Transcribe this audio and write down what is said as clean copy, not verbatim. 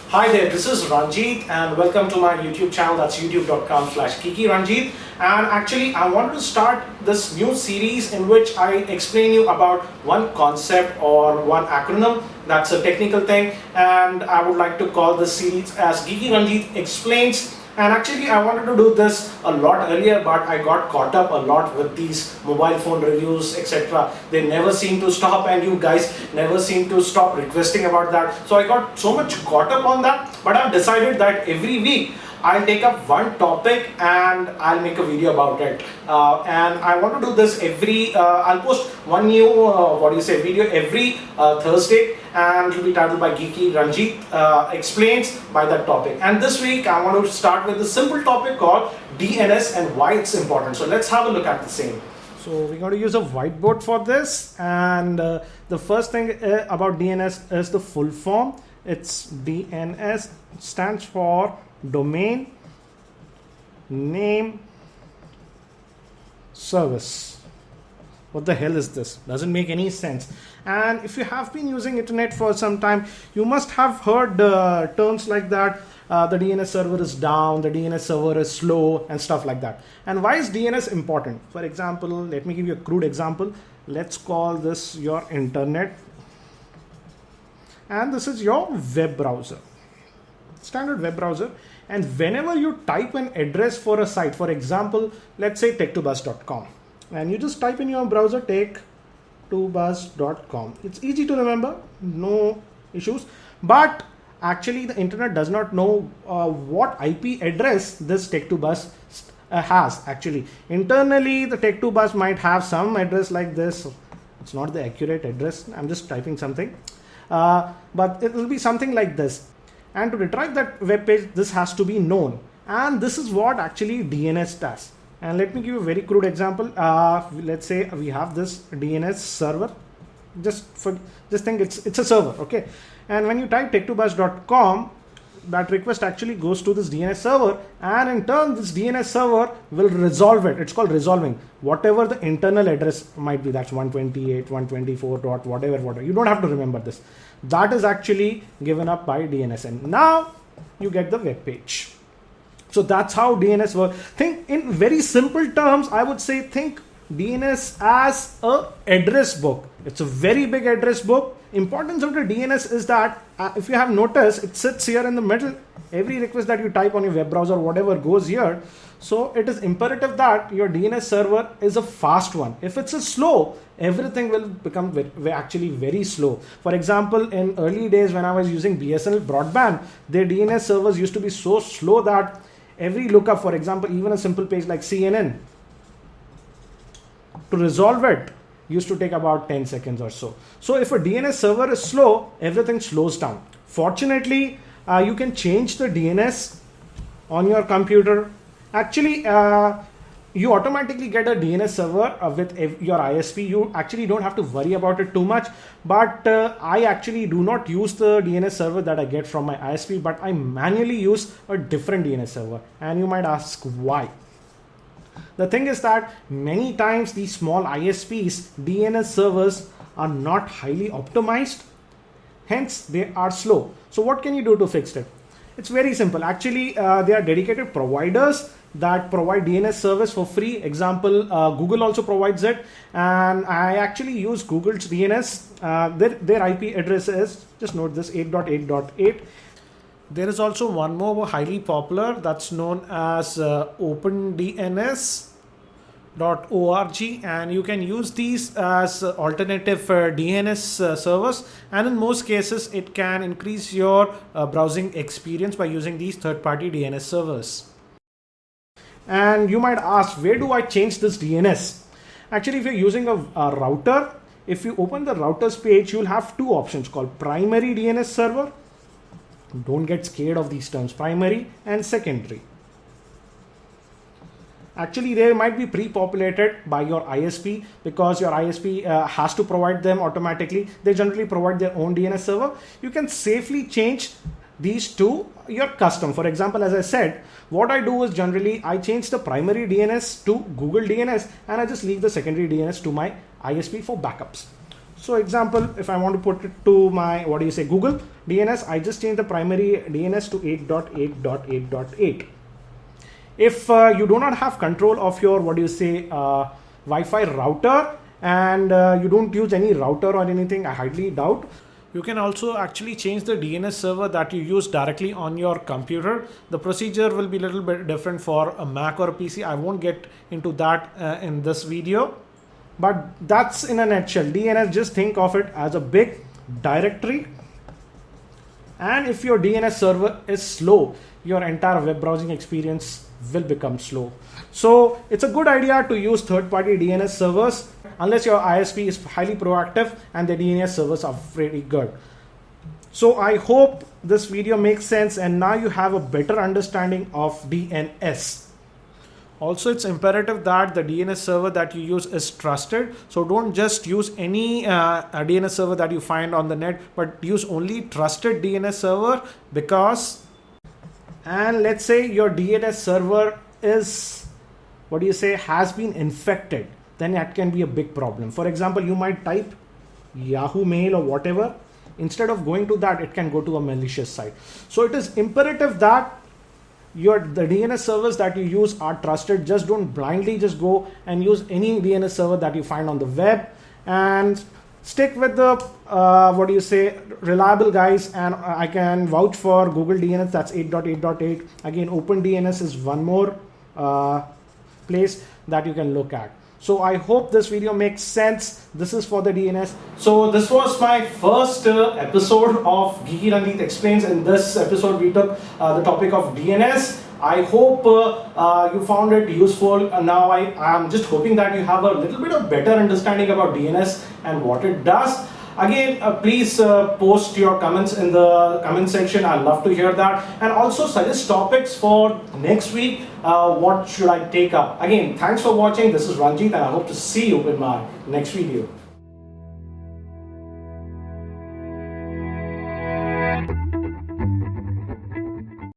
Hi there, this is Ranjit and welcome to my YouTube channel. That's youtube.com/Geekyranjit. And actually I wanted to start this new series in which I explain you about one concept or one acronym. That's a technical thing, and I would like to call this series as Geekyranjit Explains. And actually I wanted to do this a lot earlier, but I got caught up a lot with these mobile phone reviews, etc. They never seem to stop, and you guys never seem to stop requesting about that. So I got so much caught up on that, but I've decided that every week I'll take up one topic and I'll make a video about it. And I want to do this I'll post one new, video every Thursday, and it will be titled by Geekyranjit Explains by that topic. And this week I want to start with a simple topic called DNS and why it's important. So let's have a look at the same. So we're going to use a whiteboard for this, and the first thing about DNS is the full form. It's DNS, stands for Domain Name Service. What the hell is this? Doesn't make any sense. And if you have been using internet for some time, you must have heard terms like that. The DNS server is down, the DNS server is slow, and stuff like that. And why is DNS important? For example, let me give you a crude example. Let's call this your internet, and this is your web browser, standard web browser. And whenever you type an address for a site, for example, let's say tech2bus.com, and you just type in your browser tech2bus.com. It's easy to remember, no issues. But actually the internet does not know what IP address this tech2bus has. Actually, internally the tech2bus might have some address like this. It's not the accurate address, I'm just typing something, but it will be something like this. And to retrieve that web page, this has to be known, and this is what actually DNS does. And let me give you a very crude example. Let's say we have this DNS server. Just think it's a server, okay? And when you type tech2bus.com, that request actually goes to this DNS server, and in turn this DNS server will resolve it. It's called resolving whatever the internal address might be. That's 128, 124 dot whatever. You don't have to remember this. That is actually given up by DNS, and now you get the web page. So that's how DNS works. Think in very simple terms. I would say think DNS as a address book. It's a very big address book. Importance of the DNS is that if you have noticed, it sits here in the middle. Every request that you type on your web browser, whatever goes here. So it is imperative that your DNS server is a fast one. If it's a slow, everything will become actually very slow. For example, in early days when I was using BSNL broadband, their DNS servers used to be so slow that every lookup, for example, even a simple page like CNN, to resolve it used to take about 10 seconds or so. So if a DNS server is slow, everything slows down. Fortunately, you can change the DNS on your computer. Actually, you automatically get a DNS server with your ISP. You actually don't have to worry about it too much. But I actually do not use the DNS server that I get from my ISP, but I manually use a different DNS server. And you might ask why. The thing is that many times these small ISPs DNS servers are not highly optimized, hence they are slow. So what can you do to fix it? It's very simple. Actually, there are dedicated providers that provide DNS service for free. Example, Google also provides it, and I actually use Google's DNS. Their IP address is, just note this, 8.8.8. There is also one more highly popular that's known as OpenDNS.org, and you can use these as alternative DNS servers, and in most cases it can increase your browsing experience by using these third-party DNS servers. And you might ask, where do I change this DNS? Actually, if you're using a router, if you open the routers page, you'll have two options called primary DNS server. Don't get scared of these terms, primary and secondary. Actually, they might be pre-populated by your ISP because your ISP has to provide them automatically. They generally provide their own DNS server. You can safely change these to your custom. For example, as I said, what I do is generally I change the primary DNS to Google DNS, and I just leave the secondary DNS to my ISP for backups. So example, if I want to put it to my, Google DNS, I just change the primary DNS to 8.8.8.8. If you do not have control of your, Wi-Fi router, and you don't use any router or anything, I highly doubt. You can also actually change the DNS server that you use directly on your computer. The procedure will be a little bit different for a Mac or a PC. I won't get into that in this video. But that's in a nutshell. DNS, just think of it as a big directory. And if your DNS server is slow, your entire web browsing experience will become slow. So it's a good idea to use third-party DNS servers unless your ISP is highly proactive and the DNS servers are very good. So I hope this video makes sense and now you have a better understanding of DNS. Also, it's imperative that the DNS server that you use is trusted. So don't just use any DNS server that you find on the net, but use only trusted DNS server, because, and let's say your DNS server is, has been infected, then that can be a big problem. For example, you might type Yahoo Mail or whatever. Instead of going to that, it can go to a malicious site. So it is imperative that the DNS servers that you use are trusted. Just don't blindly just go and use any DNS server that you find on the web, and stick with the reliable guys. And I can vouch for Google DNS, that's 8.8.8. Again, OpenDNS is one more place that you can look at. So I hope this video makes sense. This is for the DNS. So this was my first episode of Geekyranjit Explains. In this episode, we took the topic of DNS. I hope you found it useful. Now I am just hoping that you have a little bit of better understanding about DNS and what it does. Again, please post your comments in the comment section. I'd love to hear that. And also suggest topics for next week. What should I take up? Again, thanks for watching. This is Ranjit and I hope to see you in my next video.